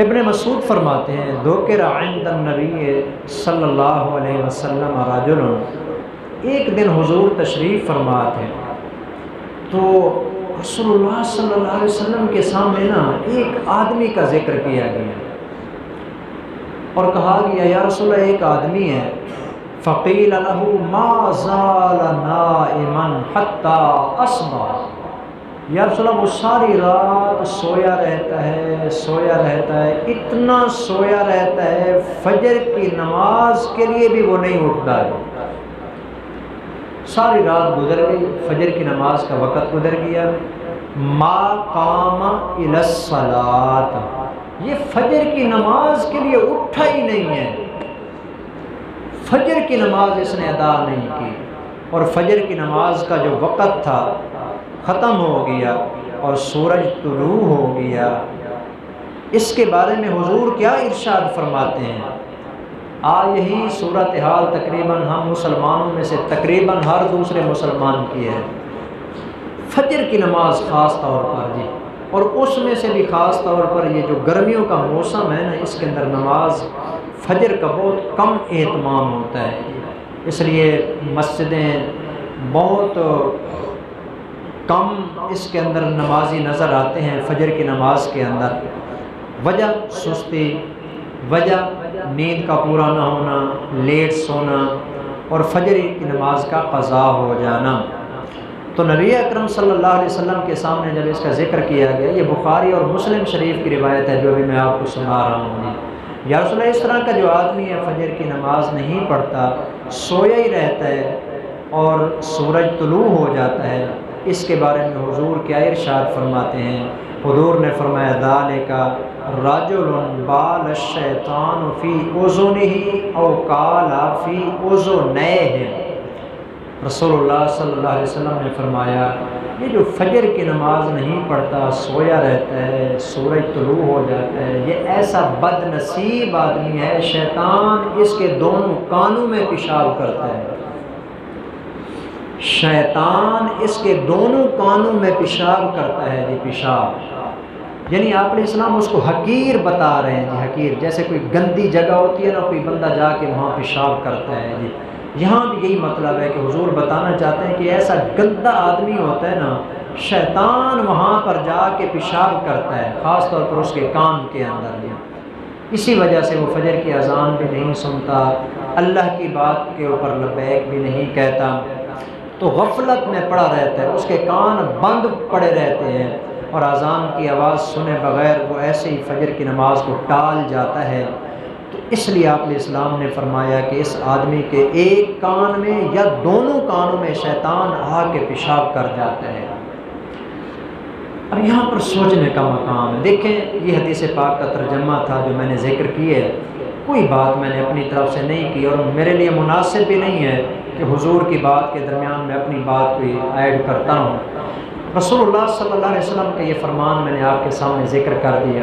ابن مسعود فرماتے ہیں ذکر عند النبی صلی اللہ علیہ وسلم رجل، ایک دن حضور تشریف فرما تھے تو رسول اللہ صلی اللہ علیہ وسلم کے سامنے نا ایک آدمی کا ذکر کیا گیا اور کہا گیا یا رسول اللہ ایک آدمی ہے، فقیل له ما زال نائما حتی اصبح، یا رسول اللہ وہ ساری رات سویا رہتا ہے، اتنا سویا رہتا ہے فجر کی نماز کے لیے بھی وہ نہیں اٹھتا ہے۔ ساری رات گزر گئی، فجر کی نماز کا وقت گزر گیا، ما قام الی الصلاۃ، یہ فجر کی نماز کے لیے اٹھا ہی نہیں ہے، فجر کی نماز اس نے ادا نہیں کی، اور فجر کی نماز کا جو وقت تھا ختم ہو گیا اور سورج طلوع ہو گیا۔ اس کے بارے میں حضور کیا ارشاد فرماتے ہیں؟ یہی صورتحال تقریباً ہم مسلمانوں میں سے تقریباً ہر دوسرے مسلمان کی ہے، فجر کی نماز خاص طور پر جی، اور اس میں سے بھی خاص طور پر یہ جو گرمیوں کا موسم ہے نا، اس کے اندر نماز فجر کا بہت کم اہتمام ہوتا ہے، اس لیے مسجدیں بہت کم اس کے اندر نمازی نظر آتے ہیں فجر کی نماز کے اندر۔ وجہ سستی، وجہ نیند کا پورا نہ ہونا، لیٹ سونا، اور فجر کی نماز کا قضا ہو جانا۔ تو نبی اکرم صلی اللہ علیہ وسلم کے سامنے جب اس کا ذکر کیا گیا، یہ بخاری اور مسلم شریف کی روایت ہے جو ابھی میں آپ کو سنا رہا ہوں، یا رسول اللہ اس طرح کا جو آدمی ہے فجر کی نماز نہیں پڑھتا، سویا ہی رہتا ہے اور سورج طلوع ہو جاتا ہے، اس کے بارے میں حضور کیا ارشاد فرماتے ہیں؟ حضور نے فرمایا ذالک رجل بال الشیطان فی اذنہ او قال فی اذنیہ، رسول اللہ صلی اللہ علیہ وسلم نے فرمایا یہ جو فجر کی نماز نہیں پڑھتا، سویا رہتا ہے، سورج طلوع ہو جاتا ہے، یہ ایسا بد نصیب آدمی ہے، شیطان اس کے دونوں کانوں میں پیشاب کرتا ہے، شیطان اس کے دونوں کانوں میں پیشاب کرتا ہے جی، پیشاب، یعنی آپ علیہ السلام اس کو حقیر بتا رہے ہیں جی، حقیر، جیسے کوئی گندی جگہ ہوتی ہے نا، کوئی بندہ جا کے وہاں پیشاب کرتا ہے جی، یہاں بھی یہی مطلب ہے کہ حضور بتانا چاہتے ہیں کہ ایسا گندا آدمی ہوتا ہے نا، شیطان وہاں پر جا کے پیشاب کرتا ہے، خاص طور پر اس کے کان کے اندر بھی، اسی وجہ سے وہ فجر کی اذان بھی نہیں سنتا، اللہ کی بات کے اوپر لبیک بھی نہیں کہتا، تو غفلت میں پڑا رہتا ہے، اس کے کان بند پڑے رہتے ہیں، اور اذان کی آواز سنے بغیر وہ ایسے ہی فجر کی نماز کو ٹال جاتا ہے۔ تو اس لیے آپ علیہ السلام نے فرمایا کہ اس آدمی کے ایک کان میں یا دونوں کانوں میں شیطان آ کے پیشاب کر جاتا ہے۔ اب یہاں پر سوچنے کا مقام ہے، دیکھیں یہ حدیث پاک کا ترجمہ تھا جو میں نے ذکر کی ہے، کوئی بات میں نے اپنی طرف سے نہیں کی، اور میرے لیے مناسب بھی نہیں ہے کہ حضور کی بات کے درمیان میں اپنی بات کو ایڈ کرتا ہوں۔ رسول اللہ صلی اللہ علیہ وسلم کا یہ فرمان میں نے آپ کے سامنے ذکر کر دیا۔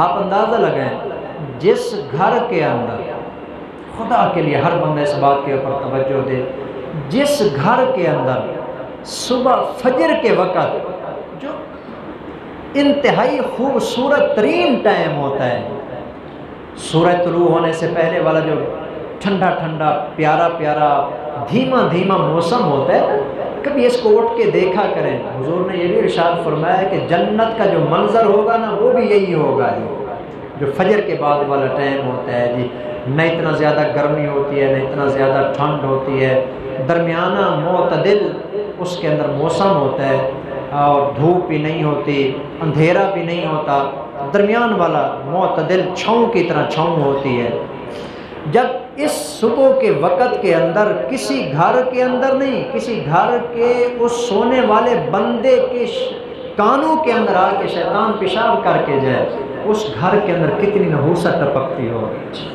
آپ اندازہ لگائیں، جس گھر کے اندر، خدا کے لیے ہر بندہ اس بات کے اوپر توجہ دے، جس گھر کے اندر صبح فجر کے وقت جو انتہائی خوبصورت ترین ٹائم ہوتا ہے، سورج طلوع ہونے سے پہلے والا جو ٹھنڈا ٹھنڈا پیارا پیارا دھیما دھیما موسم ہوتا ہے، کبھی اس کو اٹھ کے دیکھا کریں۔ حضور نے یہ بھی ارشاد فرمایا کہ جنت کا جو منظر ہوگا نا وہ بھی یہی ہوگا جی، جو فجر کے بعد والا ٹائم ہوتا ہے جی، نہ اتنا زیادہ گرمی ہوتی ہے نہ اتنا زیادہ ٹھنڈ ہوتی ہے، درمیانہ معتدل اس کے اندر موسم ہوتا ہے، اور دھوپ بھی نہیں ہوتی، اندھیرا بھی نہیں ہوتا، درمیان والا معتدل چھاؤں کی طرح چھاؤں ہوتی ہے۔ جب اس صبح کے وقت کے اندر کسی گھر کے اندر نہیں، کسی گھر کے اس سونے والے بندے کے کانوں کے اندر آ کے شیطان پیشاب کر کے جائے، اس گھر کے اندر کتنی نحوست ٹپکتی ہوگی،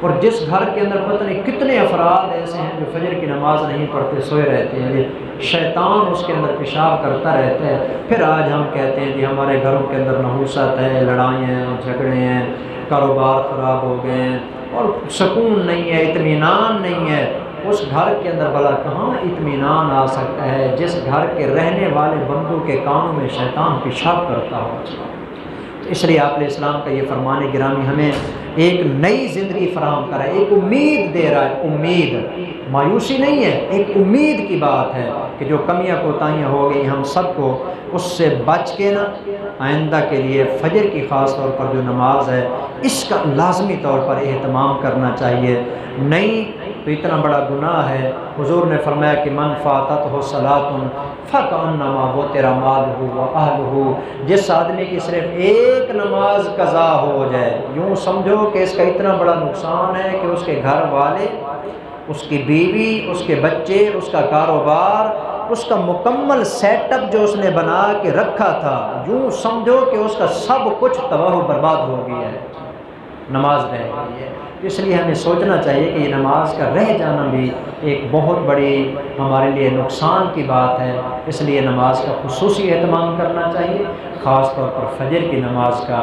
اور جس گھر کے اندر پتہ نہیں کتنے افراد ایسے ہیں جو فجر کی نماز نہیں پڑھتے، سوئے رہتے ہیں، شیطان اس کے اندر پیشاب کرتا رہتا ہے۔ پھر آج ہم کہتے ہیں کہ ہمارے گھروں کے اندر نحوست ہے، لڑائیاں ہیں، جھگڑے ہیں، کاروبار خراب ہو گئے ہیں، اور سکون نہیں ہے، اطمینان نہیں ہے۔ اس گھر کے اندر بھلا کہاں اطمینان آ سکتا ہے جس گھر کے رہنے والے بندوں کے کانوں میں شیطان پیشاب کرتا ہو؟ تو اس لیے آپ علیہ السلام کا یہ فرمان گرامی ہمیں ایک نئی زندگی فراہم کرا ہے، ایک امید دے رہا ہے، امید، مایوسی نہیں ہے، ایک امید کی بات ہے کہ جو کمیاں کوتاہیاں ہو گئی ہم سب کو اس سے بچ کے نا آئندہ کے لیے فجر کی خاص طور پر جو نماز ہے اس کا لازمی طور پر اہتمام کرنا چاہیے، نہیں تو اتنا بڑا گناہ ہے۔ حضور نے فرمایا کہ من فاتتہ صلاۃ فکأنما وتر مالہ واہلہ، جس آدمی کی صرف ایک نماز قضا ہو جائے یوں سمجھو کہ اس کا اتنا بڑا نقصان ہے کہ اس کے گھر والے، اس کی بیوی، اس کے بچے، اس کا کاروبار، اس کا مکمل سیٹ اپ جو اس نے بنا کے رکھا تھا یوں سمجھو کہ اس کا سب کچھ تباہ و برباد ہو گیا ہے، نماز رہ گئی ہے۔ اس لیے ہمیں سوچنا چاہیے کہ یہ نماز کا رہ جانا بھی ایک بہت بڑی ہمارے لیے نقصان کی بات ہے، اس لیے نماز کا خصوصی اہتمام کرنا چاہیے، خاص طور پر فجر کی نماز کا۔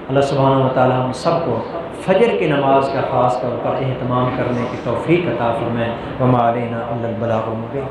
اللہ سبحانہ و تعالیٰ ہم سب کو فجر کی نماز کا خاص طور پر اہتمام کرنے کی توفیق عطا فرمائے۔ وما علینا الا البلاغ المبین۔